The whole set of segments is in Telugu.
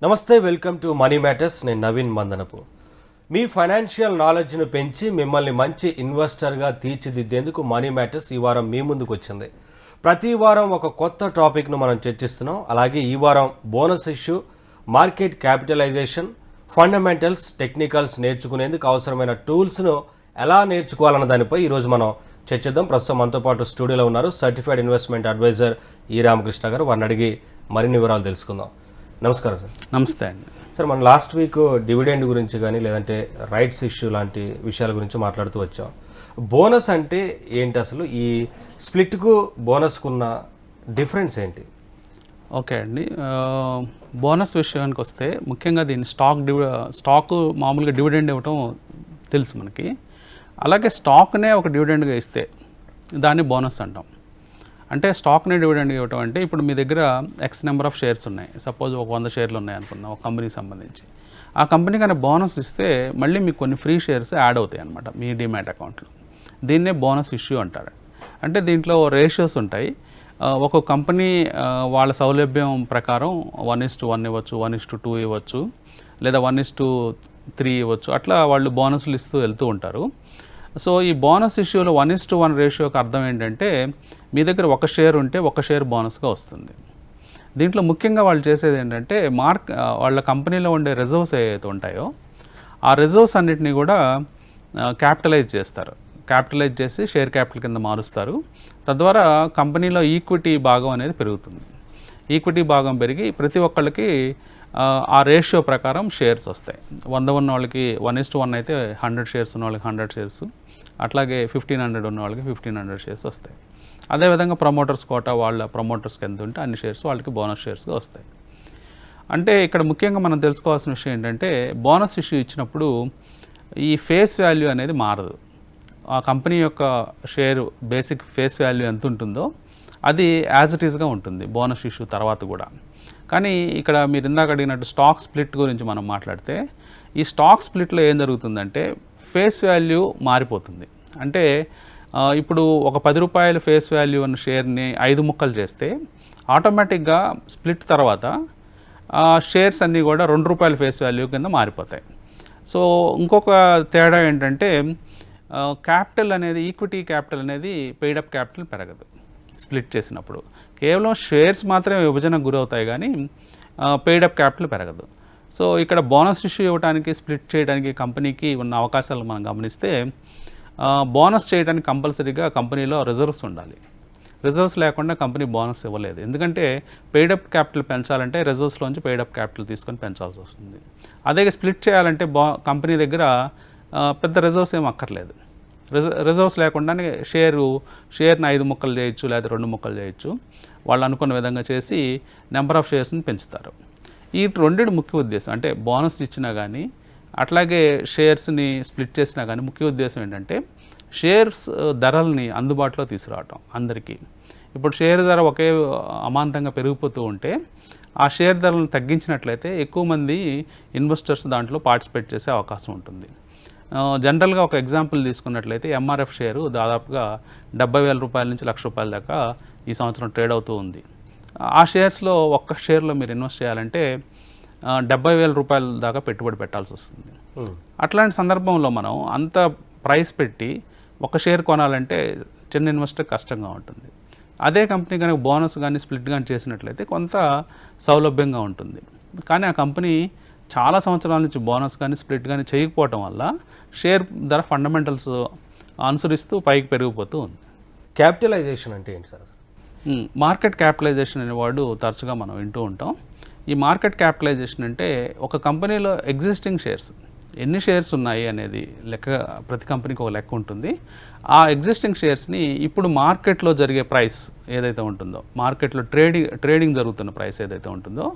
నమస్తే, వెల్కమ్ టు మనీ మ్యాటర్స్. నేను నవీన్ మందనపు. మీ ఫైనాన్షియల్ నాలెడ్జ్ను పెంచి మిమ్మల్ని మంచి ఇన్వెస్టర్గా తీర్చిదిద్దేందుకు మనీ మ్యాటర్స్ ఈ వారం మీ ముందుకు వచ్చింది. ప్రతి వారం ఒక కొత్త టాపిక్ను మనం చర్చిస్తున్నాం. అలాగే ఈ వారం bonus issue, market capitalisation, fundamentals, technicals నేర్చుకునేందుకు అవసరమైన టూల్స్ను ఎలా నేర్చుకోవాలన్న దానిపై ఈరోజు మనం చర్చిద్దాం. ప్రస్తుతం మనతో పాటు స్టూడియోలో ఉన్నారు సర్టిఫైడ్ ఇన్వెస్ట్మెంట్ అడ్వైజర్ ఈ రామకృష్ణ గారు. వారిని అడిగి మరిన్ని వివరాలు తెలుసుకుందాం. నమస్కారం సార్. నమస్తే అండి. సార్, మనం లాస్ట్ వీక్ డివిడెండ్ గురించి కానీ లేదంటే రైట్స్ ఇష్యూ లాంటి విషయాల గురించి మాట్లాడుతూ వచ్చాం. బోనస్ అంటే ఏంటి, అసలు ఈ స్ప్లిట్కు బోనస్కు ఉన్న డిఫరెన్స్ ఏంటి? ఓకే అండి, బోనస్ విషయానికి వస్తే ముఖ్యంగా దీన్ని స్టాక్ మామూలుగా డివిడెండ్ ఇవ్వటం తెలుసు మనకి. అలాగే స్టాక్నే ఒక డివిడెండ్గా ఇస్తే దాన్ని బోనస్ అంటాం. అంటే స్టాక్ని డివిడెండ్ ఇవ్వటం అంటే ఇప్పుడు మీ దగ్గర ఎక్స్ నెంబర్ ఆఫ్ షేర్స్ ఉన్నాయి, సపోజ్ ఒక 100 షేర్లు ఉన్నాయి అనుకుందాం ఒక కంపెనీకి సంబంధించి. ఆ కంపెనీ కానీ బోనస్ ఇస్తే మళ్ళీ మీకు కొన్ని ఫ్రీ షేర్స్ యాడ్ అవుతాయి అనమాట మీ డిమాట్ అకౌంట్లో. దీన్నే బోనస్ ఇష్యూ అంటారు. అంటే దీంట్లో రేషియోస్ ఉంటాయి. ఒక్కొక్క కంపెనీ వాళ్ళ సౌలభ్యం ప్రకారం 1:1 ఇవ్వచ్చు, 1:2 ఇవ్వచ్చు, లేదా 1:3 ఇవ్వచ్చు. అట్లా వాళ్ళు బోనస్లు ఇస్తూ వెళ్తూ ఉంటారు. సో ఈ బోనస్ ఇష్యూలో 1:1 రేషియోకి అర్థం ఏంటంటే మీ దగ్గర ఒక షేర్ ఉంటే ఒక షేర్ బోనస్గా వస్తుంది. దీంట్లో ముఖ్యంగా వాళ్ళు చేసేది ఏంటంటే వాళ్ళ కంపెనీలో ఉండే రిజర్వ్స్ ఏవైతే ఉంటాయో ఆ రిజర్వ్స్ అన్నిటినీ కూడా క్యాపిటలైజ్ చేస్తారు. క్యాపిటలైజ్ చేసి షేర్ క్యాపిటల్ కింద మారుస్తారు. తద్వారా కంపెనీలో ఈక్విటీ భాగం అనేది పెరుగుతుంది. ఈక్విటీ భాగం పెరిగి ప్రతి ఒక్కళ్ళకి ఆ రేషియో ప్రకారం షేర్స్ వస్తాయి. 100 ఉన్న వాళ్ళకి 1:1 అయితే 100 షేర్స్ ఉన్న వాళ్ళకి 100 షేర్స్, అట్లాగే 1500 ఉన్న వాళ్ళకి 1500 షేర్స్ వస్తాయి. అదేవిధంగా ప్రమోటర్స్ కోటా వాళ్ళ ప్రమోటర్స్కి ఎంత ఉంటే అన్ని షేర్స్ వాళ్ళకి బోనస్ షేర్స్గా వస్తాయి. అంటే ఇక్కడ ముఖ్యంగా మనం తెలుసుకోవాల్సిన విషయం ఏంటంటే బోనస్ ఇష్యూ ఇచ్చినప్పుడు ఈ ఫేస్ వాల్యూ అనేది మారదు. ఆ కంపెనీ యొక్క షేరు బేసిక్ ఫేస్ వాల్యూ ఎంత ఉంటుందో అది యాజ్ ఇట్ ఈస్గా ఉంటుంది బోనస్ ఇష్యూ తర్వాత కూడా. కానీ ఇక్కడ మీరు ఇందాక అడిగినట్టు స్టాక్ స్ప్లిట్ గురించి మనం మాట్లాడితే ఈ స్టాక్ స్ప్లిట్లో ఏం జరుగుతుందంటే ఫేస్ వాల్యూ మారిపోతుంది. అంటే ఇప్పుడు ఒక 10 రూపాయల ఫేస్ వాల్యూ ఉన్న షేర్ని 5 ముక్కలు చేస్తే ఆటోమేటిక్గా స్ప్లిట్ తర్వాత షేర్స్ అన్నీ కూడా 2 రూపాయల ఫేస్ వాల్యూ కింద మారిపోతాయి. సో ఇంకొక తేడా ఏంటంటే క్యాపిటల్ అనేది ఈక్విటీ క్యాపిటల్ అనేది పెయిడప్ క్యాపిటల్ పెరగదు స్ప్లిట్ చేసినప్పుడు. కేవలం షేర్స్ మాత్రమే విభజనకు గురవుతాయి కానీ పెయిడప్ క్యాపిటల్ పెరగదు. సో ఇక్కడ బోనస్ ఇష్యూ ఇవ్వడానికి స్ప్లిట్ చేయడానికి కంపెనీకి ఉన్న అవకాశాలు మనం గమనిస్తే బోనస్ చేయడానికి కంపల్సరీగా కంపెనీలో రిజర్వ్స్ ఉండాలి. రిజర్వ్స్ లేకుండా కంపెనీ బోనస్ ఇవ్వలేదు. ఎందుకంటే పెయిడప్ క్యాపిటల్ పెంచాలంటే రిజర్వ్స్లోంచి పెయిడప్ క్యాపిటల్ తీసుకొని పెంచాల్సి వస్తుంది. అదే స్ప్లిట్ చేయాలంటే కంపెనీ దగ్గర పెద్ద రిజర్వ్స్ ఏం అక్కర్లేదు. రిజర్వ్స్ లేకుండానే షేర్ని 5 ముక్కలు చేయొచ్చు, లేదా 2 ముక్కలు చేయొచ్చు. వాళ్ళు అనుకున్న విధంగా చేసి నెంబర్ ఆఫ్ షేర్స్ని పెంచుతారు. ఈ రెండింటి ముఖ్య ఉద్దేశం అంటే బోనస్ ఇచ్చినా కానీ అట్లాగే షేర్స్ని స్ప్లిట్ చేసినా కానీ ముఖ్య ఉద్దేశం ఏంటంటే షేర్స్ ధరల్ని అందుబాటులో తీసుకురావటం అందరికీ. ఇప్పుడు షేర్ ధర ఒకే అమాంతంగా పెరిగిపోతూ ఉంటే ఆ షేర్ ధరలను తగ్గించినట్లయితే ఎక్కువ మంది ఇన్వెస్టర్స్ దాంట్లో పార్టిసిపేట్ చేసే అవకాశం ఉంటుంది. జనరల్గా ఒక ఎగ్జాంపుల్ తీసుకున్నట్లయితే ఎంఆర్ఎఫ్ షేరు దాదాపుగా 70,000 రూపాయల నుంచి ₹1,00,000 దాకా ఈ సంవత్సరం ట్రేడ్ అవుతూ ఉంది. ఆ షేర్స్లో ఒక్క షేర్లో మీరు ఇన్వెస్ట్ చేయాలంటే 70,000 రూపాయల దాకా పెట్టుబడి పెట్టాల్సి వస్తుంది. అట్లాంటి సందర్భంలో మనం అంత ప్రైస్ పెట్టి ఒక షేర్ కొనాలంటే చిన్న ఇన్వెస్టర్ కష్టంగా ఉంటుంది. అదే కంపెనీ కనుక బోనస్ కానీ స్ప్లిట్ కానీ చేసినట్లయితే కొంత సౌలభ్యంగా ఉంటుంది. కానీ ఆ కంపెనీ చాలా సంవత్సరాల నుంచి బోనస్ కానీ స్ప్లిట్ కానీ చేయకపోవటం వల్ల షేర్ ధర ఫండమెంటల్స్ అనుసరిస్తూ పైకి పెరిగిపోతూ ఉంది. క్యాపిటలైజేషన్ అంటే ఏంటి సార్? మార్కెట్ క్యాపిటలైజేషన్ అనేవాడు తరచుగా మనం వింటూ ఉంటాం. ఈ మార్కెట్ క్యాపిటలైజేషన్ అంటే ఒక కంపెనీలో ఎగ్జిస్టింగ్ షేర్స్ ఎన్ని షేర్స్ ఉన్నాయి అనేది లెక్క, ప్రతి కంపెనీకి ఒక లెక్క ఉంటుంది. ఆ ఎగ్జిస్టింగ్ షేర్స్ని ఇప్పుడు మార్కెట్లో జరిగే ప్రైస్ ఏదైతే ఉంటుందో, మార్కెట్లో ట్రేడింగ్ జరుగుతున్న ప్రైస్ ఏదైతే ఉంటుందో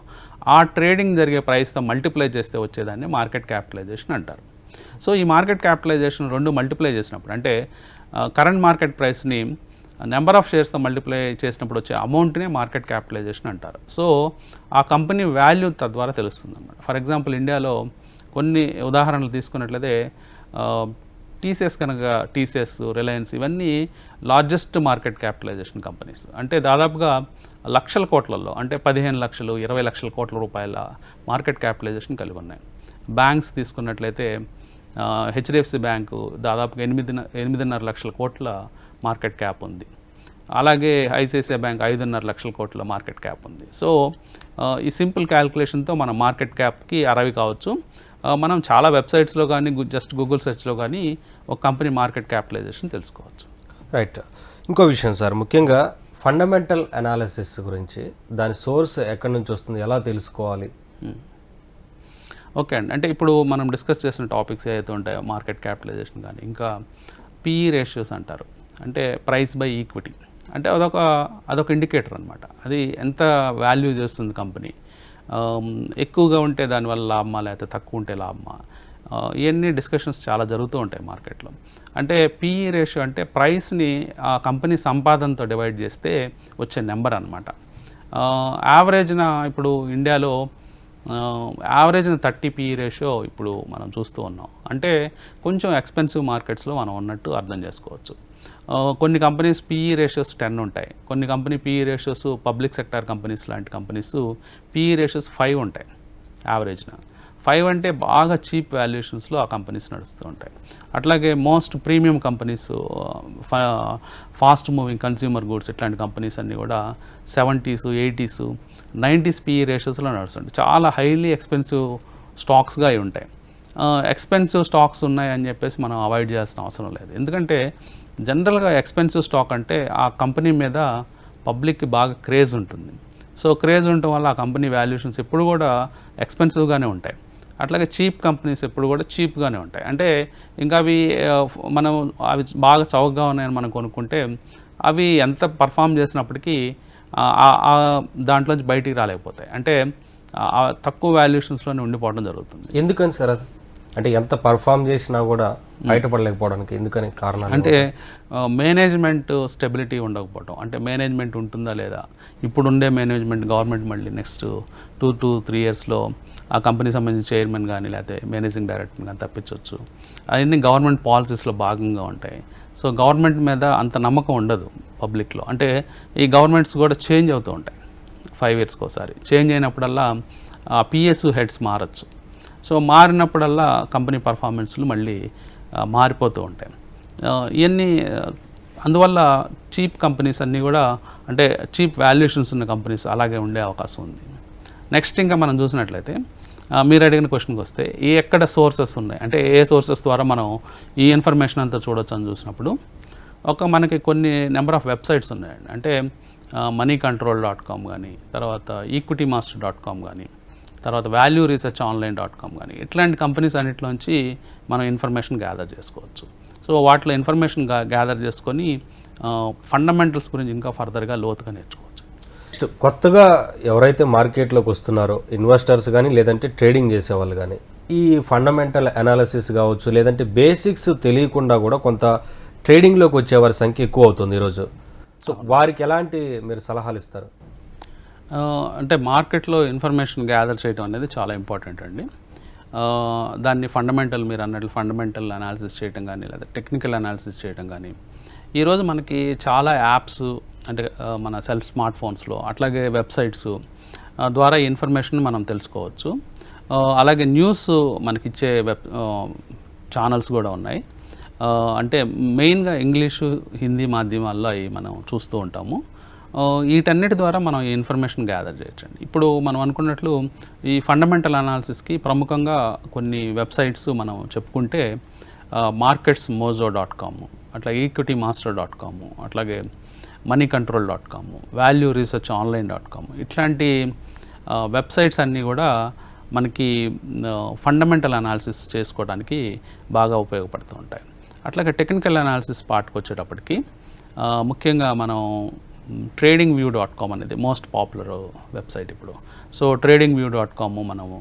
ఆ ట్రేడింగ్ జరిగే ప్రైస్తో మల్టిప్లై చేస్తే వచ్చేదాన్ని మార్కెట్ క్యాపిటలైజేషన్ అంటారు. సో ఈ మార్కెట్ క్యాపిటలైజేషన్ 2 మల్టిప్లై చేసినప్పుడు అంటే కరెంట్ మార్కెట్ ప్రైస్ని నెంబర్ ఆఫ్ షేర్స్తో మల్టిప్లై చేసినప్పుడు వచ్చే అమౌంట్నే మార్కెట్ క్యాపిటలైజేషన్ అంటారు. సో ఆ కంపెనీ వాల్యూ తద్వారా తెలుస్తుంది అన్నమాట. ఫర్ ఎగ్జాంపుల్ ఇండియాలో కొన్ని ఉదాహరణలు తీసుకున్నట్లయితే టీసీఎస్ కనుక టీసీఎస్, రిలయన్స్ ఇవన్నీ లార్జెస్ట్ మార్కెట్ క్యాపిటలైజేషన్ కంపెనీస్. అంటే దాదాపుగా లక్షల కోట్లలో, అంటే 15 లక్షలు 20 లక్షల కోట్ల రూపాయల మార్కెట్ క్యాపిటలైజేషన్ కలిగి ఉన్నాయి. బ్యాంక్స్ తీసుకున్నట్లయితే హెచ్డిఎఫ్సి బ్యాంకు దాదాపుగా 8.5 లక్షల కోట్ల మార్కెట్ క్యాప్ ఉంది. అలాగే ఐసిఐసిఐ బ్యాంక్ 5.5 లక్షల కోట్ల మార్కెట్ క్యాప్ ఉంది. సో ఈ సింపుల్ క్యాల్కులేషన్తో మన మార్కెట్ క్యాప్కి 60 కావచ్చు. మనం చాలా వెబ్సైట్స్లో కానీ జస్ట్ గూగుల్ సెర్చ్లో కానీ ఒక కంపెనీ మార్కెట్ క్యాపిటలైజేషన్ తెలుసుకోవచ్చు. రైట్. ఇంకో విషయం సార్, ముఖ్యంగా ఫండమెంటల్ అనాలిసిస్ గురించి, దాని సోర్స్ ఎక్కడి నుంచి వస్తుంది, ఎలా తెలుసుకోవాలి? ఓకే అండి. అంటే ఇప్పుడు మనం డిస్కస్ చేసిన టాపిక్స్ ఏవైతే ఉంటాయో మార్కెట్ క్యాపిటలైజేషన్ కానీ, ఇంకా పిఈ రేషియోస్ అంటారు, అంటే ప్రైస్ బై ఈక్విటీ. అంటే అదొక ఇండికేటర్ అనమాట. అది ఎంత వాల్యూ చేస్తుంది కంపెనీ, ఎక్కువగా ఉంటే దానివల్ల లాభమా లేకపోతే తక్కువ ఉంటే లాభమా, ఇవన్నీ డిస్కషన్స్ చాలా జరుగుతూ ఉంటాయి మార్కెట్లో. అంటే పిఈ రేషియో అంటే ప్రైస్ని ఆ కంపెనీ సంపాదనతో డివైడ్ చేస్తే వచ్చే నెంబర్ అనమాట. యావరేజ్న ఇప్పుడు ఇండియాలో యావరేజ్న 30 పిఈ రేషియో ఇప్పుడు మనం చూస్తూ ఉన్నాం. అంటే కొంచెం ఎక్స్పెన్సివ్ మార్కెట్స్లో మనం ఉన్నట్టు అర్థం చేసుకోవచ్చు. కొన్ని కంపెనీస్ పిఈ రేషియోస్ 10 ఉంటాయి. కొన్ని company PE ratios public sector companies లాంటి కంపెనీస్ పిఈ రేషియోస్ 5 ఉంటాయి యావరేజ్న. 5 అంటే బాగా చీప్ వాల్యుయేషన్స్లో ఆ కంపెనీస్ నడుస్తూ ఉంటాయి. అట్లాగే most premium companies, fast moving consumer goods ఇట్లాంటి కంపెనీస్ అన్నీ కూడా 70s, 80s, 90s పిఈ రేషియోస్లో నడుస్తుంటాయి. చాలా హైలీ ఎక్స్పెన్సివ్ స్టాక్స్గా అవి ఉంటాయి. ఎక్స్పెన్సివ్ స్టాక్స్ ఉన్నాయని చెప్పేసి మనం అవాయిడ్ చేయాల్సిన అవసరం లేదు. ఎందుకంటే జనరల్గా ఎక్స్పెన్సివ్ స్టాక్ అంటే ఆ కంపెనీ మీద పబ్లిక్కి బాగా క్రేజ్ ఉంటుంది. సో క్రేజ్ ఉండటం వల్ల ఆ కంపెనీ వాల్యుయేషన్స్ ఎప్పుడు కూడా ఎక్స్పెన్సివ్గానే ఉంటాయి. అట్లాగే చీప్ కంపెనీస్ ఎప్పుడు కూడా చీప్గానే ఉంటాయి. అంటే ఇంకా అవి అవి బాగా చౌకగా ఉన్నాయని మనం కొనుక్కుంటే అవి ఎంత పర్ఫామ్ చేసినప్పటికీ దాంట్లోంచి బయటికి రాలేకపోతాయి. అంటే తక్కువ వాల్యుయేషన్స్లోనే ఉండిపోవడం జరుగుతుంది. ఎందుకని సార్ అది? అంటే ఎంత పర్ఫామ్ చేసినా కూడా బయటపడలేకపోవడానికి ఎందుకని కారణం? అంటే మేనేజ్మెంట్ స్టెబిలిటీ ఉండకపోవడం. అంటే మేనేజ్మెంట్ ఉంటుందా లేదా, ఇప్పుడు ఉండే మేనేజ్మెంట్ గవర్నమెంట్ మళ్ళీ నెక్స్ట్ 2 to 3 ఇయర్స్లో ఆ కంపెనీ సంబంధించిన చైర్మన్ కానీ లేకపోతే మేనేజింగ్ డైరెక్టర్ కానీ తప్పించవచ్చు. అవన్నీ గవర్నమెంట్ పాలసీస్లో భాగంగా ఉంటాయి. సో గవర్నమెంట్ మీద అంత నమ్మకం ఉండదు పబ్లిక్లో. అంటే ఈ గవర్నమెంట్స్ కూడా చేంజ్ అవుతూ ఉంటాయి 5 ఇయర్స్కి ఒకసారి. చేంజ్ అయినప్పుడల్లా పిఎస్ హెడ్స్ మారచ్చు. సో మారినప్పుడల్లా కంపెనీ పర్ఫార్మెన్స్లు మళ్ళీ మారిపోతూ ఉంటాయి. ఇవన్నీ అందువల్ల చీప్ కంపెనీస్ అన్నీ కూడా, అంటే చీప్ వాల్యుయేషన్స్ ఉన్న కంపెనీస్ అలాగే ఉండే అవకాశం ఉంది. నెక్స్ట్ ఇంకా మనం చూసినట్లయితే మీరు అడిగిన క్వశ్చన్కి వస్తే ఎక్కడ సోర్సెస్ ఉన్నాయి, అంటే ఏ సోర్సెస్ ద్వారా మనం ఈ ఇన్ఫర్మేషన్ అంతా చూడొచ్చు అని చూసినప్పుడు మనకి కొన్ని నెంబర్ ఆఫ్ వెబ్సైట్స్ ఉన్నాయండి. అంటే moneycontrol.com కానీ, తర్వాత equitymaster.com కానీ, తర్వాత valueresearchonline.com కానీ, ఇట్లాంటి కంపెనీస్ అన్నింటిలోంచి మనం ఇన్ఫర్మేషన్ గ్యాదర్ చేసుకోవచ్చు. సో వాటిలో ఇన్ఫర్మేషన్ గ్యాదర్ చేసుకొని ఫండమెంటల్స్ గురించి ఇంకా ఫర్దర్గా లోతుగా నేర్చుకోవచ్చు. కొత్తగా ఎవరైతే మార్కెట్లోకి వస్తున్నారో ఇన్వెస్టర్స్ కానీ లేదంటే ట్రేడింగ్ చేసేవాళ్ళు కానీ, ఈ ఫండమెంటల్ అనాలిసిస్ కావచ్చు లేదంటే బేసిక్స్ తెలియకుండా కూడా కొంత ట్రేడింగ్లోకి వచ్చేవారి సంఖ్య ఎక్కువ అవుతుంది ఈరోజు. సో వారికి ఎలాంటి మీరు సలహాలు ఇస్తారు? అంటే మార్కెట్లో ఇన్ఫర్మేషన్ గ్యాదర్ చేయడం అనేది చాలా ఇంపార్టెంట్ అండి. దాన్ని మీరు అన్నట్లు ఫండమెంటల్ అనాలిసిస్ చేయడం కానీ లేదా టెక్నికల్ అనాలిసిస్ చేయడం కానీ, ఈరోజు మనకి చాలా యాప్స్, అంటే మన స్మార్ట్ ఫోన్స్లో అట్లాగే వెబ్సైట్స్ ద్వారా ఇన్ఫర్మేషన్ మనం తెలుసుకోవచ్చు. అలాగే న్యూస్ మనకిచ్చే ఛానల్స్ కూడా ఉన్నాయి. అంటే మెయిన్గా ఇంగ్లీషు, హిందీ మాధ్యమాల్లో అవి మనం చూస్తూ ఉంటాము. వీటన్నిటి ద్వారా మనం ఈ ఇన్ఫర్మేషన్ గ్యాదర్ చేయొచ్చండి. ఇప్పుడు మనం అనుకున్నట్లు ఈ ఫండమెంటల్ అనాలిసిస్కి ప్రముఖంగా కొన్ని వెబ్సైట్స్ మనం చెప్పుకుంటే marketsmojo.com, అట్లాగే equitymaster.com, అట్లాగే moneycontrol.com, valueresearchonline.com, ఇట్లాంటి వెబ్సైట్స్ అన్నీ కూడా మనకి ఫండమెంటల్ అనాలిసిస్ చేసుకోవడానికి బాగా ఉపయోగపడుతూ ఉంటాయి. అట్లాగే టెక్నికల్ అనాలిసిస్ పార్ట్కి వచ్చేటప్పటికి ముఖ్యంగా మనం tradingview.com అనేది మోస్ట్ పాపులర్ వెబ్సైట్ ఇప్పుడు. సో tradingview.com మనము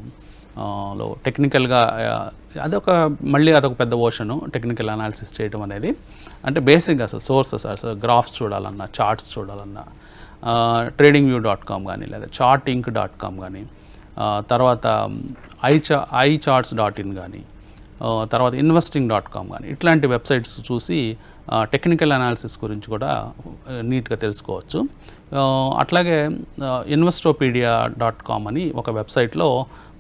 లో టెక్నికల్గా అదొక పెద్ద ఓషను టెక్నికల్ అనాలిసిస్ చేయడం అనేది. అంటే బేసిక్గా అసలు సోర్సెస్, అసలు గ్రాఫ్స్ చూడాలన్నా, చార్ట్స్ చూడాలన్నా tradingview.com కానీ లేదా chartinc.com కానీ, తర్వాత iCharts.in కానీ, తర్వాత investing.com కానీ ఇట్లాంటి వెబ్సైట్స్ చూసి టెక్నికల్ అనాలిసిస్ గురించి కూడా నీట్గా తెలుసుకోవచ్చు. అట్లాగే investopedia.com అని ఒక వెబ్సైట్లో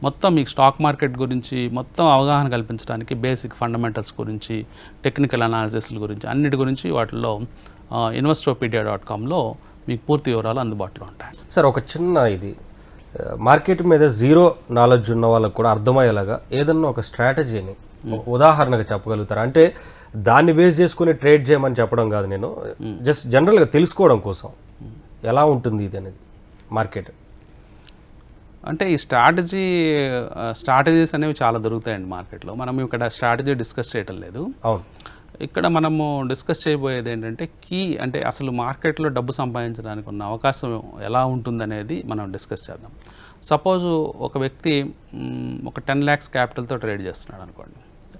మొత్తం మీకు స్టాక్ మార్కెట్ గురించి మొత్తం అవగాహన కల్పించడానికి బేసిక్ ఫండమెంటల్స్ గురించి, టెక్నికల్ అనాలిసిస్ల గురించి, అన్నిటి గురించి వాటిల్లో investopedia.comలో మీకు పూర్తి వివరాలు అందుబాటులో ఉంటాయి. సార్, ఒక చిన్న ఇది మార్కెట్ మీద జీరో నాలెడ్జ్ ఉన్న వాళ్ళకు కూడా అర్థమయ్యేలాగా ఏదన్నా ఒక స్ట్రాటజీని ఉదాహరణగా చెప్పగలుగుతారా? అంటే దాన్ని బేస్ చేసుకుని ట్రేడ్ చేయమని చెప్పడం కాదు, నేను జస్ట్ జనరల్గా తెలుసుకోవడం కోసం ఎలా ఉంటుంది ఇది అనేది మార్కెట్. అంటే ఈ స్ట్రాటజీస్ అనేవి చాలా దొరుకుతాయండి మార్కెట్లో. మనం ఇక్కడ స్ట్రాటజీ డిస్కస్ చేయటం లేదు. అవును, ఇక్కడ మనము డిస్కస్ చేయబోయేది ఏంటంటే అంటే అసలు మార్కెట్లో డబ్బు సంపాదించడానికి ఉన్న అవకాశం ఎలా ఉంటుందనేది మనం డిస్కస్ చేద్దాం. సపోజు ఒక వ్యక్తి ఒక 10 lakhs క్యాపిటల్తో ట్రేడ్ చేస్తున్నాడు అనుకోండి.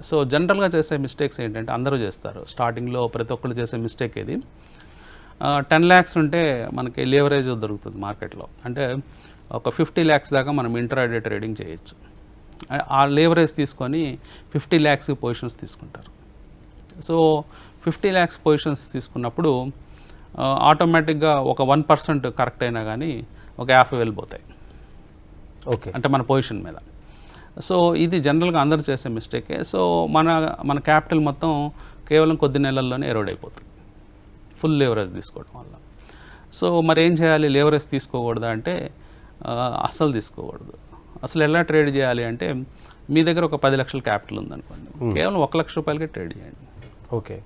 సో జనరల్గా చేసే మిస్టేక్స్ ఏంటంటే అందరూ చేస్తారు. స్టార్టింగ్లో ప్రతి ఒక్కరు చేసే మిస్టేక్ ఇది. 10 lakhs ఉంటే మనకి లీవరేజ్ దొరుకుతుంది మార్కెట్లో. అంటే ఒక 50 lakhs దాకా మనం ఇంట్రాడే ట్రేడింగ్ చేయొచ్చు. ఆ లీవరేజ్ తీసుకొని 50 lakhs పొజిషన్స్ తీసుకుంటారు. సో 50 lakhs పొజిషన్స్ తీసుకున్నప్పుడు ఆటోమేటిక్గా ఒక 1% కరెక్ట్ అయినా కానీ ఒక 50,000 పోతాయి. ఓకే, అంటే మన పొజిషన్ మీద. సో ఇది జనరల్గా అందరూ చేసే మిస్టేకే. సో మన క్యాపిటల్ మొత్తం కేవలం కొద్ది నెలల్లోనే ఎరోడ్ అయిపోతుంది ఫుల్ లీవరేజ్ తీసుకోవడం వల్ల. సో మరి ఏం చేయాలి? లీవరేజ్ తీసుకోకూడదా అంటే అస్సలు తీసుకోకూడదు. అసలు ఎలా ట్రేడ్ చేయాలి అంటే మీ దగ్గర ఒక 10 లక్షల క్యాపిటల్ ఉందనుకోండి, కేవలం 1 లక్ష రూపాయలకే ట్రేడ్ చేయండి. ఓకే,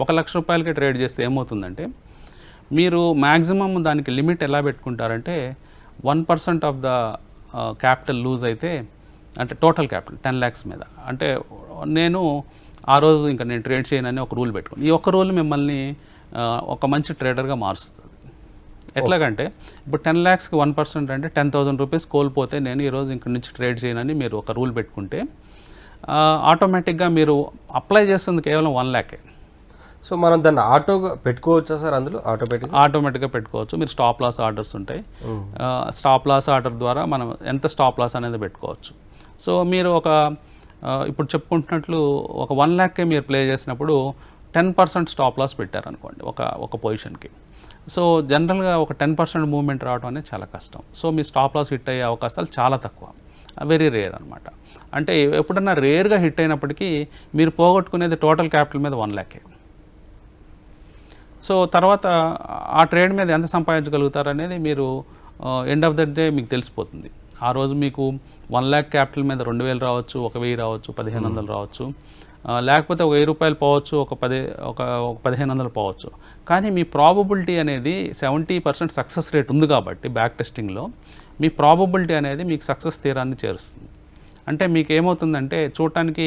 1 లక్ష రూపాయలకే ట్రేడ్ చేస్తే ఏమవుతుందంటే మీరు మ్యాక్సిమం దానికి లిమిట్ ఎలా పెట్టుకుంటారంటే 1% ఆఫ్ ద క్యాపిటల్ లూజ్ అయితే, అంటే టోటల్ క్యాపిటల్ 10 lakhs మీద, అంటే నేను ఆ రోజు ఇంకా నేను ట్రేడ్ చేయనని ఒక రూల్ పెట్టుకుని, ఈ ఒక్క రూల్ మిమ్మల్ని ఒక మంచి ట్రేడర్గా మారుస్తుంది. ఎట్లాగంటే ఇప్పుడు 10 lakhsకి 1% అంటే 10,000 రూపీస్ కోల్పోతే నేను ఈరోజు ఇంక నుంచి ట్రేడ్ చేయనని మీరు ఒక రూల్ పెట్టుకుంటే ఆటోమేటిక్గా మీరు అప్లై చేస్తుంది కేవలం 1 lakh. సో మనం దాన్ని ఆటోగా పెట్టుకోవచ్చా సార్? అందులో ఆటోమేటిక్గా పెట్టుకోవచ్చు. మీరు స్టాప్ లాస్ ఆర్డర్స్ ఉంటాయి. స్టాప్ లాస్ ఆర్డర్ ద్వారా మనం ఎంత స్టాప్ లాస్ అనేది పెట్టుకోవచ్చు. సో మీరు ఇప్పుడు చెప్పుకుంటున్నట్లు ఒక 1 lakh మీరు ప్లే చేసినప్పుడు 10% స్టాప్ లాస్ పెట్టారనుకోండి ఒక పొజిషన్కి. సో జనరల్గా ఒక 10% మూవ్మెంట్ రావడం అనేది చాలా కష్టం. సో మీ స్టాప్ లాస్ హిట్ అయ్యే అవకాశాలు చాలా తక్కువ, వెరీ రేర్ అనమాట. అంటే ఎప్పుడన్నా రేర్గా హిట్ అయినప్పటికీ మీరు పోగొట్టుకునేది టోటల్ క్యాపిటల్ మీద 1 lakh. సో తర్వాత ఆ ట్రేడ్ మీద ఎంత సంపాదించగలుగుతారు అనేది మీరు ఎండ్ ఆఫ్ ద డే మీకు తెలిసిపోతుంది. ఆ రోజు మీకు 1 lakh క్యాపిటల్ మీద 2,000 రావచ్చు, 1,000 రావచ్చు, 1,500 రావచ్చు, లేకపోతే ఒక 1,000 రూపాయలు పోవచ్చు, ఒక 1,500 పోవచ్చు. కానీ మీ ప్రాబబిలిటీ అనేది 70% సక్సెస్ రేట్ ఉంది కాబట్టి బ్యాక్ టెస్టింగ్లో మీ ప్రాబబిలిటీ అనేది మీకు సక్సెస్ తీరాన్ని చేరుస్తుంది. అంటే మీకు ఏమవుతుందంటే చూడటానికి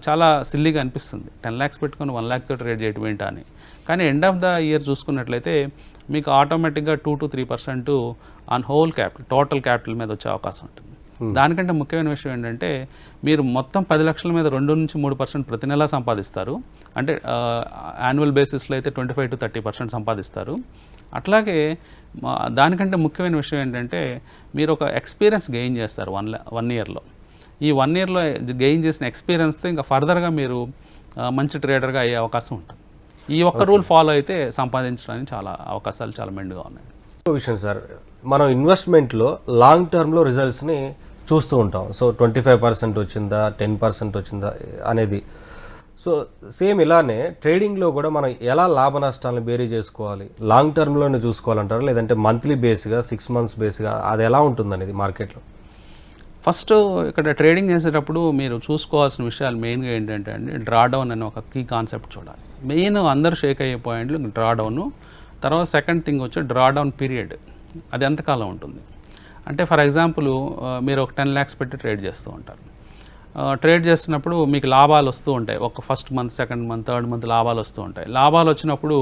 చాలా సిల్లీగా అనిపిస్తుంది, 10 lakhs పెట్టుకొని 1 lakhతో ట్రేడ్ చేయడం ఏంటా అని. కానీ ఎండ్ ఆఫ్ ద ఇయర్ చూసుకున్నట్లయితే మీకు ఆటోమేటిక్గా 2 to 3% on whole capital, total capital మీద వచ్చే అవకాశం ఉంటుంది. దానికంటే ముఖ్యమైన విషయం ఏంటంటే మీరు మొత్తం 10 లక్షల మీద 2 నుంచి 3% ప్రతి నెల సంపాదిస్తారు. అంటే యాన్యువల్ బేసిస్లో అయితే 25 to 30% సంపాదిస్తారు. అట్లాగే దానికంటే ముఖ్యమైన విషయం ఏంటంటే మీరు ఒక ఎక్స్పీరియన్స్ గెయిన్ చేస్తారు 1 yearలో. ఈ 1 yearలో గెయిన్ చేసిన ఎక్స్పీరియన్స్తో ఇంకా ఫర్దర్గా మీరు మంచి ట్రేడర్గా అయ్యే అవకాశం ఉంటుంది. ఈ ఒక్క రూల్ ఫాలో అయితే సంపాదించడానికి అవకాశాలు చాలా మెండుగా ఉన్నాయి. విషయం సార్, మనం ఇన్వెస్ట్మెంట్లో లాంగ్ టర్మ్లో రిజల్ట్స్ని చూస్తూ ఉంటాం. సో 25% వచ్చిందా, 10% వచ్చిందా అనేది. సో సేమ్ ఇలానే ట్రేడింగ్లో కూడా మనం ఎలా లాభ నష్టాలను బేరీ చేసుకోవాలి? లాంగ్ టర్మ్లోనే చూసుకోవాలంటారా, లేదంటే మంత్లీ బేస్గా, 6 months బేస్గా, అది ఎలా ఉంటుంది అనేది మార్కెట్లో? ఫస్ట్ ఇక్కడ ట్రేడింగ్ చేసేటప్పుడు మీరు చూసుకోవాల్సిన విషయాలు మెయిన్గా ఏంటంటే అండి, డ్రాడౌన్ అనే ఒక కీ కాన్సెప్ట్ చూడాలి. మెయిన్ అందరూ షేక్ అయ్యే పాయింట్లు డ్రాడౌను. తర్వాత సెకండ్ థింగ్ వచ్చి డ్రాడౌన్ పీరియడ్, అది ఎంతకాలం ఉంటుంది. అంటే ఫర్ ఎగ్జాంపుల్ మీరు ఒక 10 lakhs పెట్టి ట్రేడ్ చేస్తూ ఉంటారు. ట్రేడ్ చేస్తున్నప్పుడు మీకు లాభాలు వస్తూ ఉంటాయి. ఒక first month, second month, third month లాభాలు వస్తూ ఉంటాయి. లాభాలు వచ్చినప్పుడు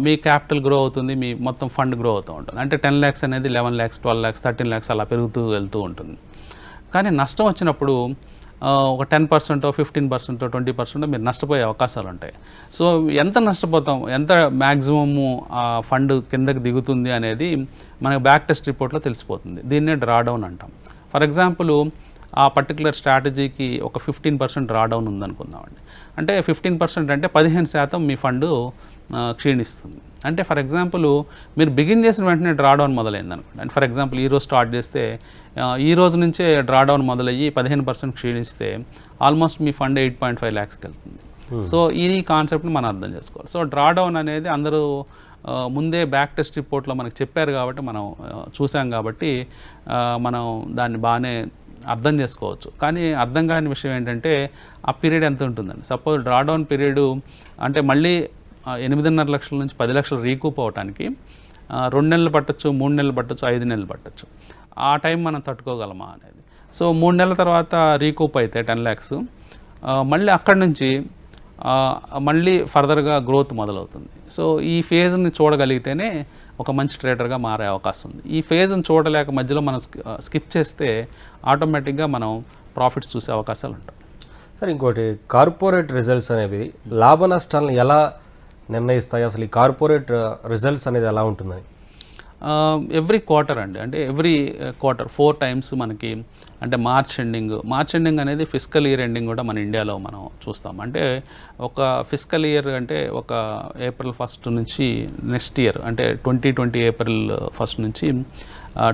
మీ క్యాపిటల్ గ్రో అవుతుంది, మీ మొత్తం ఫండ్ గ్రో అవుతూ ఉంటుంది. అంటే 10 lakhs అనేది 11 lakhs, 12 lakhs, 13 lakhs అలా పెరుగుతూ వెళ్తూ ఉంటుంది. కానీ నష్టం వచ్చినప్పుడు ఒక 10%, 15%, 20% మీరు నష్టపోయే అవకాశాలు ఉంటాయి. సో ఎంత నష్టపోతాం, ఎంత మ్యాక్సిమము ఫండ్ కిందకి దిగుతుంది అనేది మనకి బ్యాక్ టెస్ట్ రిపోర్ట్లో తెలిసిపోతుంది. దీన్నే డ్రాడౌన్ అంటాం. ఫర్ ఎగ్జాంపుల్ ఆ పర్టికులర్ స్ట్రాటజీకి ఒక 15% డ్రాడౌన్ ఉందనుకుందామండి. అంటే 15% అంటే 15% మీ ఫండు క్షీణిస్తుంది. అంటే ఫర్ ఎగ్జాంపుల్ మీరు బిగిన్ చేసిన వెంటనే డ్రాడౌన్ మొదలైంది అనుకోండి. అంటే ఫర్ ఎగ్జాంపుల్ ఈరోజు స్టార్ట్ చేస్తే ఈ రోజు నుంచే డ్రాడౌన్ మొదలయ్యి 15% క్షీణిస్తే ఆల్మోస్ట్ మీ ఫండ్ 8.5 lakhsకి వెళ్తుంది. సో ఈ కాన్సెప్ట్ని మనం అర్థం చేసుకోవాలి. సో డ్రాడౌన్ అనేది అందరూ ముందే బ్యాక్ టెస్ట్ రిపోర్ట్లో మనకు చెప్పారు కాబట్టి మనం చూసాం కాబట్టి మనం దాన్ని బాగానే అర్థం చేసుకోవచ్చు. కానీ అర్థం కాని విషయం ఏంటంటే ఆ పీరియడ్ ఎంత ఉంటుందండి. సపోజ్ డ్రాడౌన్ పీరియడ్ అంటే మళ్ళీ 8.5 లక్షల నుంచి 10 లక్షలు రీకూప్ అవడానికి 2 నెలలు పట్టచ్చు, 3 నెలలు పట్టచ్చు, 5 నెలలు పట్టచ్చు. ఆ టైం మనం తట్టుకోగలమా అనేది. సో 3 నెలల తర్వాత రీకూప్ అయితే 10 lakhs మళ్ళీ అక్కడి నుంచి మళ్ళీ ఫర్దర్గా గ్రోత్ మొదలవుతుంది. సో ఈ ఫేజ్ని చూడగలిగితేనే ఒక మంచి ట్రేడర్గా మారే అవకాశం ఉంది. ఈ ఫేజ్ని చూడలేక మధ్యలో మనం స్కిప్ చేస్తే ఆటోమేటిక్గా మనం ప్రాఫిట్స్ చూసే అవకాశాలు ఉంటాయి. సార్ ఇంకోటి, కార్పొరేట్ రిజల్ట్స్ అనేవి లాభ నష్టాలను ఎలా నిర్ణయిస్తాయి? అసలు ఈ కార్పొరేట్ రిజల్ట్స్ అనేది ఎలా ఉంటుందని? ఎవ్రీ క్వార్టర్ అండి, అంటే ఎవ్రీ క్వార్టర్ 4 times మనకి, అంటే మార్చ్ ఎండింగ్ అనేది ఫిస్కల్ ఇయర్ ఎండింగ్ కూడా మన ఇండియాలో మనం చూస్తాం. అంటే ఒక ఫిస్కల్ ఇయర్ అంటే ఒక April 1st నుంచి నెక్స్ట్ ఇయర్ అంటే 2020 April 1st నుంచి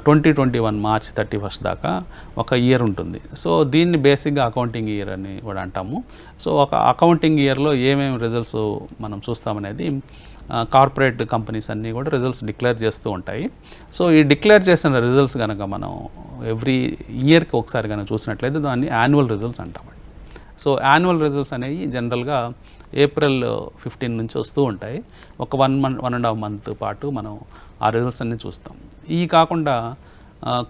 2021 March 31st దాకా ఒక ఇయర్ ఉంటుంది. సో దీన్ని బేసిక్గా అకౌంటింగ్ ఇయర్ అని కూడా అంటాము. సో ఒక అకౌంటింగ్ ఇయర్లో ఏమేమి రిజల్ట్స్ మనం చూస్తామనేది కార్పొరేట్ కంపెనీస్ అన్నీ కూడా రిజల్ట్స్ డిక్లేర్ చేస్తూ ఉంటాయి. సో ఈ డిక్లేర్ చేసిన రిజల్ట్స్ కనుక మనం ఎవ్రీ ఇయర్కి ఒకసారి కనుక చూసినట్లయితే దాన్ని యాన్యువల్ రిజల్ట్స్ అంటామండి. సో యాన్యువల్ రిజల్ట్స్ అనేవి జనరల్గా April 15 నుంచి వస్తూ ఉంటాయి. ఒక 1.5 month పాటు మనం ఆ రిజల్ట్స్ అన్నీ చూస్తాం. ఈ కాకుండా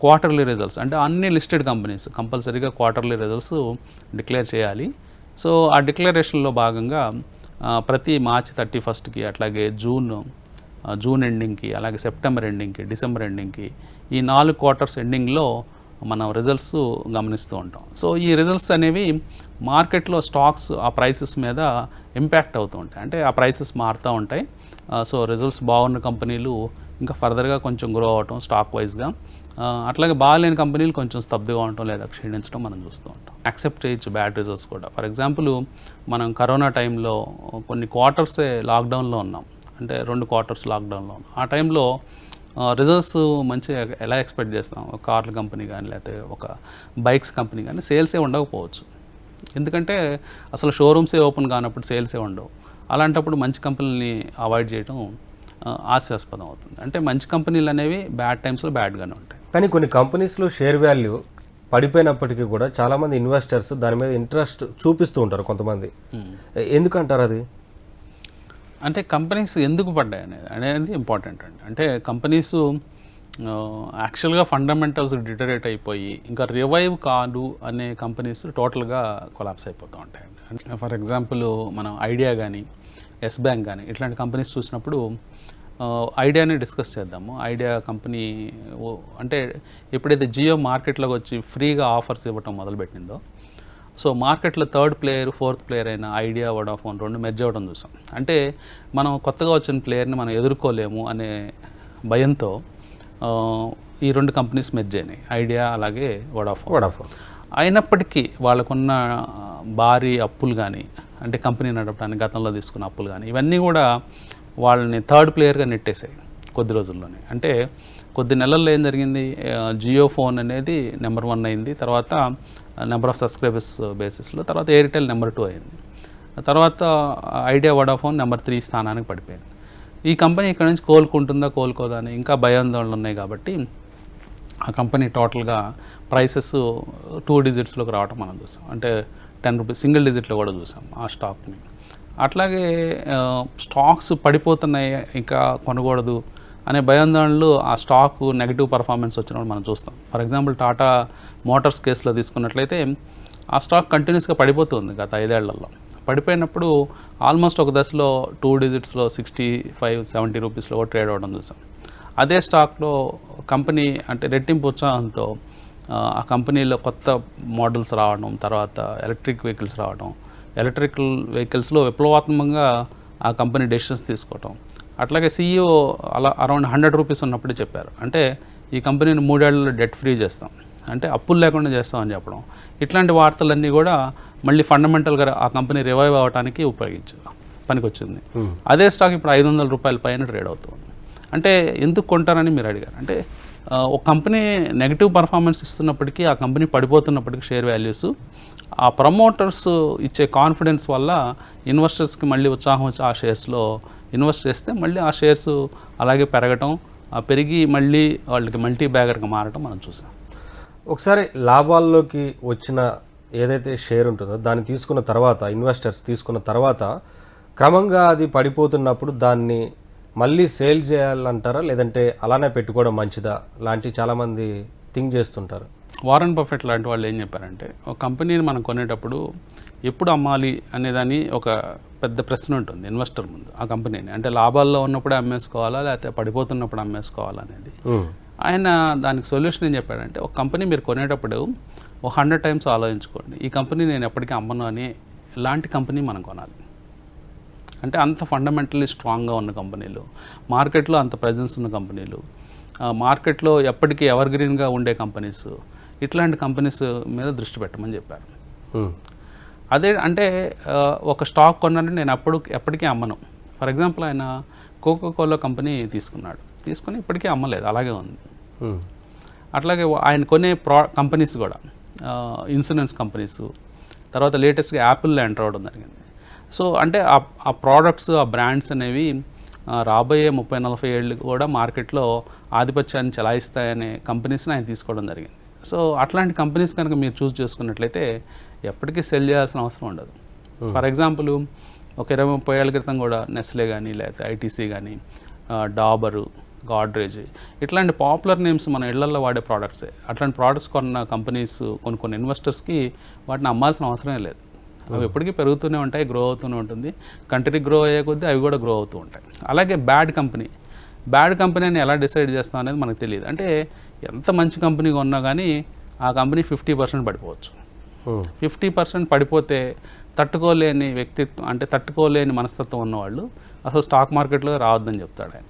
క్వార్టర్లీ రిజల్ట్స్ అంటే అన్ని లిస్టెడ్ కంపెనీస్ కంపల్సరీగా క్వార్టర్లీ రిజల్ట్స్ డిక్లేర్ చేయాలి. సో ఆ డిక్లరేషన్లో భాగంగా ప్రతి March 31st అట్లాగే జూన్ ఎండింగ్కి, అలాగే సెప్టెంబర్ ఎండింగ్కి, డిసెంబర్ ఎండింగ్కి, ఈ 4 quarters ఎండింగ్లో మనం రిజల్ట్స్ గమనిస్తూ ఉంటాం. సో ఈ రిజల్ట్స్ అనేవి మార్కెట్లో స్టాక్స్ ఆ ప్రైసెస్ మీద ఇంపాక్ట్ అవుతూ ఉంటాయి. అంటే ఆ ప్రైసెస్ మారుతూ ఉంటాయి. సో రిజల్ట్స్ బాగున్న కంపెనీలు ఇంకా ఫర్దర్గా కొంచెం గ్రో అవటం స్టాక్ వైజ్గా, అట్లాగే బాగాలేని కంపెనీలు కొంచెం స్తబ్దుగా ఉండటం లేదా క్షీణించడం మనం చూస్తూ ఉంటాం. యాక్సెప్ట్ చేయొచ్చు బ్యాడ్ రిజల్ట్స్ కూడా. ఫర్ ఎగ్జాంపుల్ మనం కరోనా టైంలో కొన్ని క్వార్టర్సే లాక్డౌన్లో ఉన్నాం, అంటే 2 quarters లాక్డౌన్లో ఉన్నాం. ఆ టైంలో రిజల్ట్స్ మంచిగా ఎలా ఎక్స్పెక్ట్ చేస్తాం? ఒక కార్ల కంపెనీ కానీ లేకపోతే ఒక బైక్స్ కంపెనీ కానీ సేల్సే ఉండకపోవచ్చు. ఎందుకంటే అసలు షోరూమ్సే ఓపెన్ కానప్పుడు సేల్సే ఉండవు. అలాంటప్పుడు మంచి కంపెనీని అవాయిడ్ చేయడం హాస్యాస్పదం అవుతుంది. అంటే మంచి కంపెనీలు అనేవి బ్యాడ్ టైమ్స్లో బ్యాడ్గానే ఉంటాయి. కానీ కొన్ని కంపెనీస్లో షేర్ వాల్యూ పడిపోయినప్పటికీ కూడా చాలామంది ఇన్వెస్టర్స్ దాని మీద ఇంట్రెస్ట్ చూపిస్తూ ఉంటారు కొంతమంది. ఎందుకంటారు అది? అంటే కంపెనీస్ ఎందుకు పడ్డాయి అనేది ఇంపార్టెంట్ అండి. అంటే కంపెనీస్ యాక్చువల్గా ఫండమెంటల్స్ డిటరేట్ అయిపోయి ఇంకా రివైవ్ కాదు అనే కంపెనీస్ టోటల్గా కొలాప్స్ అయిపోతూ ఉంటాయండి. ఫర్ ఎగ్జాంపుల్ మనం ఐడియా కానీ ఎస్ బ్యాంక్ కానీ ఇట్లాంటి కంపెనీస్ చూసినప్పుడు ఐడియాని డిస్కస్ చేద్దాము. ఐడియా కంపెనీ అంటే ఎప్పుడైతే జియో మార్కెట్లోకి వచ్చి ఫ్రీగా ఆఫర్స్ ఇవ్వటం మొదలుపెట్టిందో, సో మార్కెట్లో 3rd player 4th player అయిన ఐడియా, వోడాఫోన్ 2 మెర్జ్ అవ్వడం చూసాం. అంటే మనం కొత్తగా వచ్చిన ప్లేయర్ని మనం ఎదుర్కోలేము అనే భయంతో ఈ 2 కంపెనీస్ మెర్జ్ అయినాయి, ఐడియా అలాగే వోడాఫోన్. అయినప్పటికీ వాళ్ళకున్న భారీ అప్పులు కానీ, అంటే కంపెనీ నడపడానికి గతంలో తీసుకున్న అప్పులు కానీ, ఇవన్నీ కూడా వాళ్ళని 3rd playerగా నెట్టేసాయి కొద్ది రోజుల్లోనే. అంటే కొద్ది నెలల్లో ఏం జరిగింది, జియో ఫోన్ అనేది నెంబర్ 1 అయింది, తర్వాత నెంబర్ ఆఫ్ సబ్స్క్రైబర్స్ బేసిస్లో, తర్వాత ఎయిర్టెల్ నెంబర్ 2 అయింది, తర్వాత ఐడియా, వోడాఫోన్ నెంబర్ 3 స్థానానికి పడిపోయింది. ఈ కంపెనీ ఇక్కడ నుంచి కోలుకుంటుందా కోలుకోదా అని ఇంకా భయాందోళనలు ఉన్నాయి కాబట్టి ఆ కంపెనీ టోటల్గా ప్రైసెస్ 2 digitsలోకి రావడం మనం చూసాం. అంటే 10 rupees సింగిల్ డిజిట్లో కూడా చూసాం ఆ స్టాక్ని. అట్లాగే స్టాక్స్ పడిపోతున్నాయి ఇంకా కొనకూడదు అనే భయాందోళనలు ఆ స్టాక్ నెగిటివ్ పర్ఫార్మెన్స్ వచ్చినప్పుడు మనం చూస్తాం. ఫర్ ఎగ్జాంపుల్ టాటా మోటార్స్ కేసులో తీసుకున్నట్లయితే ఆ స్టాక్ కంటిన్యూస్గా పడిపోతుంది గత 5 ఏళ్లలో. పడిపోయినప్పుడు ఆల్మోస్ట్ ఒక దశలో 2 digitsలో 65-70 రూపీస్లో కూడా ట్రేడ్ అవ్వడం చూసాం. అదే స్టాక్లో కంపెనీ అంటే రెట్టింపు ఉత్సాహంతో ఆ కంపెనీలో కొత్త మోడల్స్ రావడం, తర్వాత ఎలక్ట్రిక్ వెహికల్స్ రావడం, ఎలక్ట్రికల్ వెహికల్స్లో విప్లవాత్మకంగా ఆ కంపెనీ డెసిషన్స్ తీసుకోవటం. అట్లాగే CEO అలా అరౌండ్ 100 రూపీస్ ఉన్నప్పుడే చెప్పారు, అంటే ఈ కంపెనీని 3 ఏళ్లలో డెట్ ఫ్రీ చేస్తాం, అంటే అప్పులు లేకుండా చేస్తామని చెప్పడం, ఇట్లాంటి వార్తలన్నీ కూడా మళ్ళీ ఫండమెంటల్గా ఆ కంపెనీ రివైవ్ అవ్వడానికి పనికొచ్చింది. అదే స్టాక్ ఇప్పుడు 500 రూపాయల పైన ట్రేడ్ అవుతుంది. అంటే ఎందుకు కొంటారని మీరు అడిగారు. అంటే ఒక కంపెనీ నెగిటివ్ పర్ఫార్మెన్స్ ఇస్తున్నప్పటికీ, ఆ కంపెనీ పడిపోతున్నప్పటికీ షేర్ వాల్యూస్, ఆ ప్రమోటర్స్ ఇచ్చే కాన్ఫిడెన్స్ వల్ల ఇన్వెస్టర్స్కి మళ్ళీ ఉత్సాహం వచ్చి ఆ షేర్స్లో ఇన్వెస్ట్ చేస్తే మళ్ళీ ఆ షేర్స్ అలాగే పెరగటం, పెరిగి మళ్ళీ వాళ్ళకి మల్టీ బ్యాగర్గా మారటం మనం చూసాం. ఒకసారి లాభాల్లోకి వచ్చిన ఏదైతే షేర్ ఉంటుందో దాన్ని తీసుకున్న తర్వాత, ఇన్వెస్టర్స్ తీసుకున్న తర్వాత క్రమంగా అది పడిపోతున్నప్పుడు దాన్ని మళ్ళీ సేల్ చేయాలంటారా, లేదంటే అలానే పెట్టుకోవడం మంచిదా లాంటివి చాలామంది థింక్ చేస్తుంటారు. వారన్ బఫెట్ లాంటి వాళ్ళు ఏం చెప్పారంటే, ఒక కంపెనీని మనం కొనేటప్పుడు ఎప్పుడు అమ్మాలి అనేదాన్ని ఒక పెద్ద ప్రశ్న ఉంటుంది ఇన్వెస్టర్ ముందు ఆ కంపెనీని. అంటే లాభాల్లో ఉన్నప్పుడే అమ్మేసుకోవాలా, లేకపోతే పడిపోతున్నప్పుడు అమ్మేసుకోవాలా అనేది. ఆయన దానికి సొల్యూషన్ ఏం చెప్పాడంటే, ఒక కంపెనీ మీరు కొనేటప్పుడు 100 టైమ్స్ ఆలోచించుకోండి, ఈ కంపెనీ నేను ఎప్పటికీ అమ్మను అని ఇలాంటి కంపెనీ మనం కొనాలి. అంటే అంత ఫండమెంటల్లీ స్ట్రాంగ్గా ఉన్న కంపెనీలు, మార్కెట్లో అంత ప్రెజెన్స్ ఉన్న కంపెనీలు, మార్కెట్లో ఎప్పటికీ ఎవర్ గ్రీన్గా ఉండే కంపెనీస్, ఇట్లాంటి కంపెనీస్ మీద దృష్టి పెట్టమని చెప్పారు. అదే అంటే ఒక స్టాక్ కొన్నానంటే నేను ఎప్పటికీ అమ్మను. ఫర్ ఎగ్జాంపుల్ ఆయన కోకోకోలా కంపెనీ తీసుకుని ఇప్పటికీ అమ్మలేదు, అలాగే ఉంది. అట్లాగే ఆయన కొనే కంపెనీస్ కూడా ఇన్సూరెన్స్ కంపెనీస్, తర్వాత లేటెస్ట్గా యాపిల్లో ఎంటర్ అవ్వడం జరిగింది. సో అంటే ఆ ప్రోడక్ట్స్, ఆ బ్రాండ్స్ అనేవి రాబోయే 30-40 ఏళ్ళు కూడా మార్కెట్లో ఆధిపత్యాన్ని చెలాయిస్తాయనే కంపెనీస్ని ఆయన తీసుకోవడం జరిగింది. సో అట్లాంటి కంపెనీస్ కనుక మీరు చూస్ చేసుకున్నట్లయితే ఎప్పటికీ సెల్ చేయాల్సిన అవసరం ఉండదు. ఫర్ ఎగ్జాంపుల్ ఒక 20-30 ఏళ్ళ క్రితం కూడా నెస్లే కానీ, లేకపోతే ఐటీసీ కానీ, డాబరు, గాడ్రేజ్, ఇట్లాంటి పాపులర్ నేమ్స్ మన ఇళ్లల్లో వాడే ప్రోడక్ట్సే. అట్లాంటి ప్రోడక్ట్స్ కొన్న కంపెనీస్ కొన్ని ఇన్వెస్టర్స్కి వాటిని అమ్మాల్సిన అవసరమే లేదు. అవి ఎప్పటికీ పెరుగుతూనే ఉంటాయి, గ్రో అవుతూనే ఉంటుంది. కంట్రీ గ్రో అయ్యే కొద్దీ అవి కూడా గ్రో అవుతూ ఉంటాయి. అలాగే బ్యాడ్ కంపెనీని ఎలా డిసైడ్ చేస్తాం అనేది మనకు తెలియదు. అంటే ఎంత మంచి కంపెనీ కొన్నా కానీ ఆ కంపెనీ 50% పడిపోవచ్చు. 50% పడిపోతే తట్టుకోలేని వ్యక్తిత్వం, అంటే తట్టుకోలేని మనస్తత్వం ఉన్నవాళ్ళు అసలు స్టాక్ మార్కెట్లో రావద్దని చెప్తాడు ఆయన.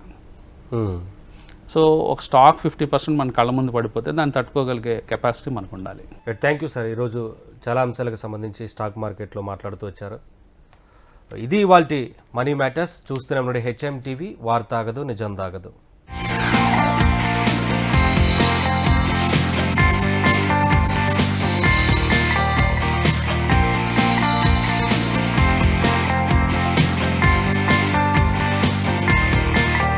సో ఒక స్టాక్ 50% మన కళ్ళ ముందు పడిపోతే దాన్ని తట్టుకోగలిగే కెపాసిటీ మనకు ఉండాలి. Thank you sir. ఈరోజు చాలా అంశాలకు సంబంధించి స్టాక్ మార్కెట్లో మాట్లాడుతూ వచ్చారు. ఇది ఇవాల్టి మనీ మ్యాటర్స్. చూస్తూనే ఉండండి HM టీవీ. వార్త ఆగదు, నిజం దాగదు.